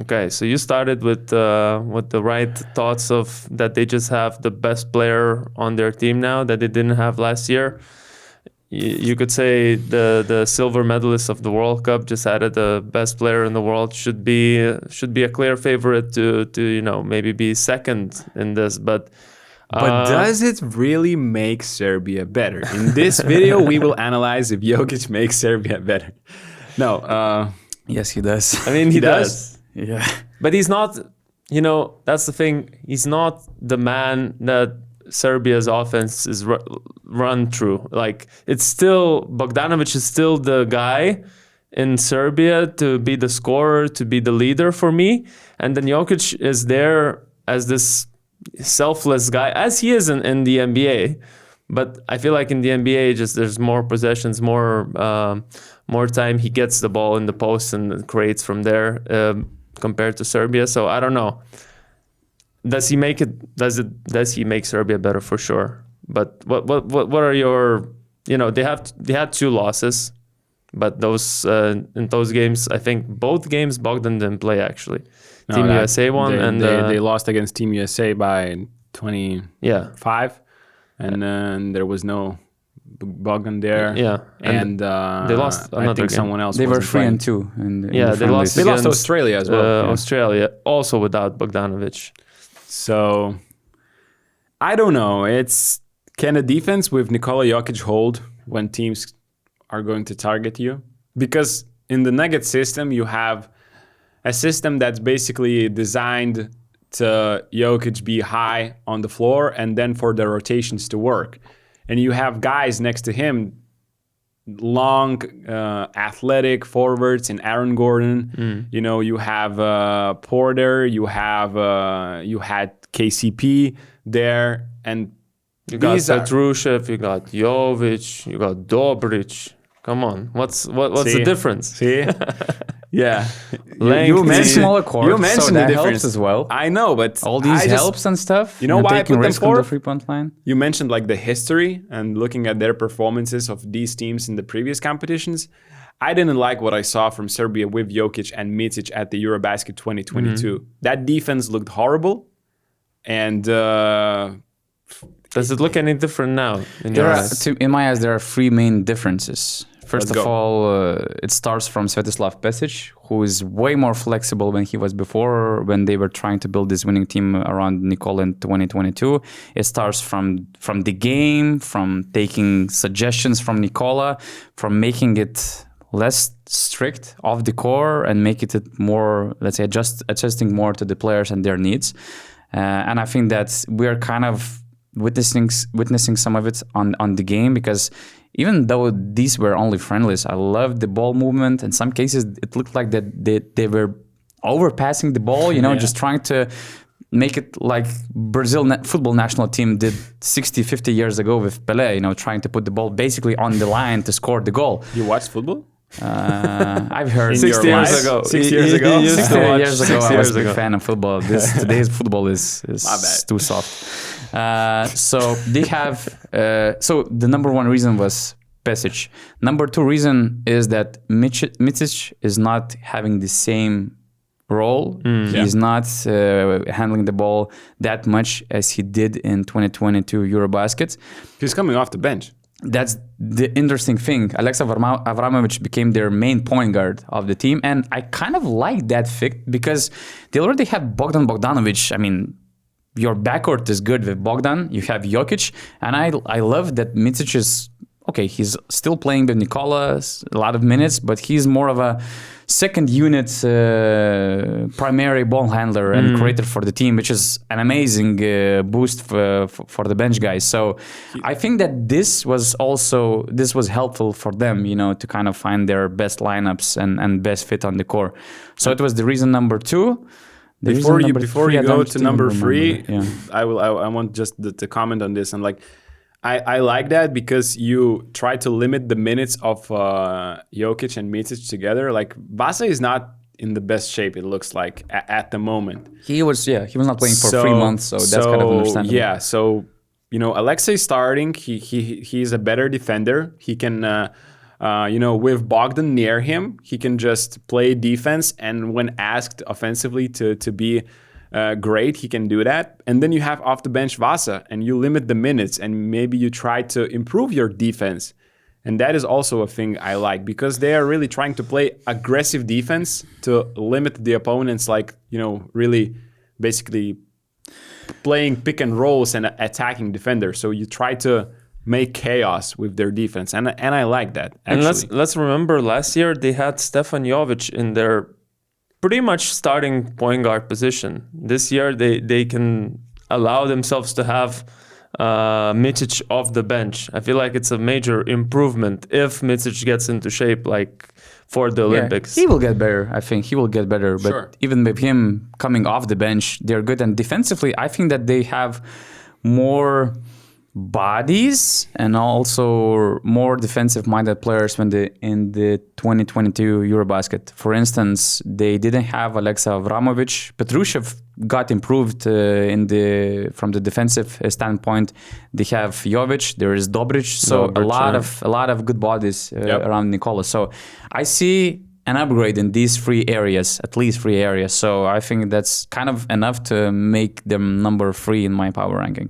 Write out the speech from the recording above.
Okay, so you started with the right thoughts of that they just have the best player on their team now that they didn't have last year. You could say the silver medalist of the World Cup just added the best player in the world should be a clear favorite to maybe be second in this, but. But does it really make Serbia better? In this video, we will analyze if Jokic makes Serbia better. No. Yes, he does. I mean, he does. Yeah. But he's not, that's the thing. He's not the man that Serbia's offense is run through. Like, it's still, Bogdanovic is still the guy in Serbia to be the scorer, to be the leader for me. And then Jokic is there as this selfless guy, as he is in the NBA. But I feel like in the NBA, just there's more possessions, more time. He gets the ball in the post and creates from there compared to Serbia. So I don't know. Does he make it? Does he make Serbia better? For sure. But what are your? They had 2 losses, but those in those games, I think both games Bogdan didn't play actually. No, Team USA won, they lost against Team USA by 25. Yeah. And then there was no Bogdan there. Yeah, and they lost another I think game. Someone else. They were wasn't 3-2. They lost. They lost Australia as well. Australia also without Bogdanovic. So I don't know. Can a defense with Nikola Jokic hold when teams are going to target you? Because in the Nugget system, you have a system that's basically designed to Jokic be high on the floor and then for the rotations to work. And you have guys next to him, long, athletic forwards in Aaron Gordon. You have Porter, you had KCP there, and you got Petrushev, you got Jovic, you got Dobric. Come on, what's the difference? See? Yeah, you mentioned smaller court. You mentioned so the that difference helps as well. I know, but all these helps and stuff. You know why I taking put them risk on the fourth? 3-point line. You mentioned like the history and looking at their performances of these teams in the previous competitions. I didn't like what I saw from Serbia with Jokic and Micic at the Eurobasket 2022. That defense looked horrible, and does it look any different now? In my eyes, there are 3 main differences. First Let's of go. all, it starts from Svetislav Pesic, who is way more flexible than he was before when they were trying to build this winning team around Nikola in 2022. It starts from the game, from taking suggestions from Nikola, from making it less strict off the core and make it more, let's say, adjusting more to the players and their needs. And I think that we're kind of witnessing some of it on the game, because even though these were only friendlies, I loved the ball movement. In some cases, it looked like that they were overpassing the ball, just trying to make it like Brazil football national team did 60, 50 years ago with Pelé, trying to put the ball basically on the line to score the goal. You watched football? I've heard 60 years ago. 6 years ago. 60 years ago, I was a big fan of football. Today's football is too soft. So they have. So the number 1 reason was Pesic. Number 2 reason is that Micic is not having the same role. He's not handling the ball that much as he did in 2022 Eurobasket. He's coming off the bench. That's the interesting thing. Alexa Avramovic became their main point guard of the team, and I kind of like that fit because they already have Bogdan Bogdanovic. I mean, your backcourt is good with Bogdan. You have Jokic, and I love that Micic is okay. He's still playing with Nikola a lot of minutes, but he's more of a second unit primary ball handler and creator for the team, which is an amazing boost for the bench guys. So I think that this was helpful for them, to kind of find their best lineups and best fit on the core. So it was the reason number 2. Before you go to number 3, I want just to comment on this. And like, I like that because you try to limit the minutes of Jokic and Micic together. Like, Basa is not in the best shape, it looks like, at the moment. He was not playing for 3 months, so that's kind of understandable. Yeah, so, Alexei starting, he's a better defender. He can With Bogdan near him, he can just play defense, and when asked offensively to be great, he can do that. And then you have off the bench Vasa, and you limit the minutes, and maybe you try to improve your defense. And that is also a thing I like, because they are really trying to play aggressive defense to limit the opponents, really basically playing pick and rolls and attacking defenders. So you try to make chaos with their defense. And I like that, actually. And let's remember last year they had Stefan Jovic in their pretty much starting point guard position. This year they can allow themselves to have Micic off the bench. I feel like it's a major improvement if Micic gets into shape for the Olympics. He will get better. I think he will get better. But Sure. even with him coming off the bench, they're good. And defensively, I think that they have more bodies and also more defensive-minded players in the 2022 Eurobasket. For instance, they didn't have Alexa Avramovic. Petrushev got improved from the defensive standpoint. They have Jovic. There is Dobric. So Dobric, a lot of good bodies around Nikola. So I see an upgrade in these three areas, at least three areas. So I think that's kind of enough to make them number 3 in my power ranking.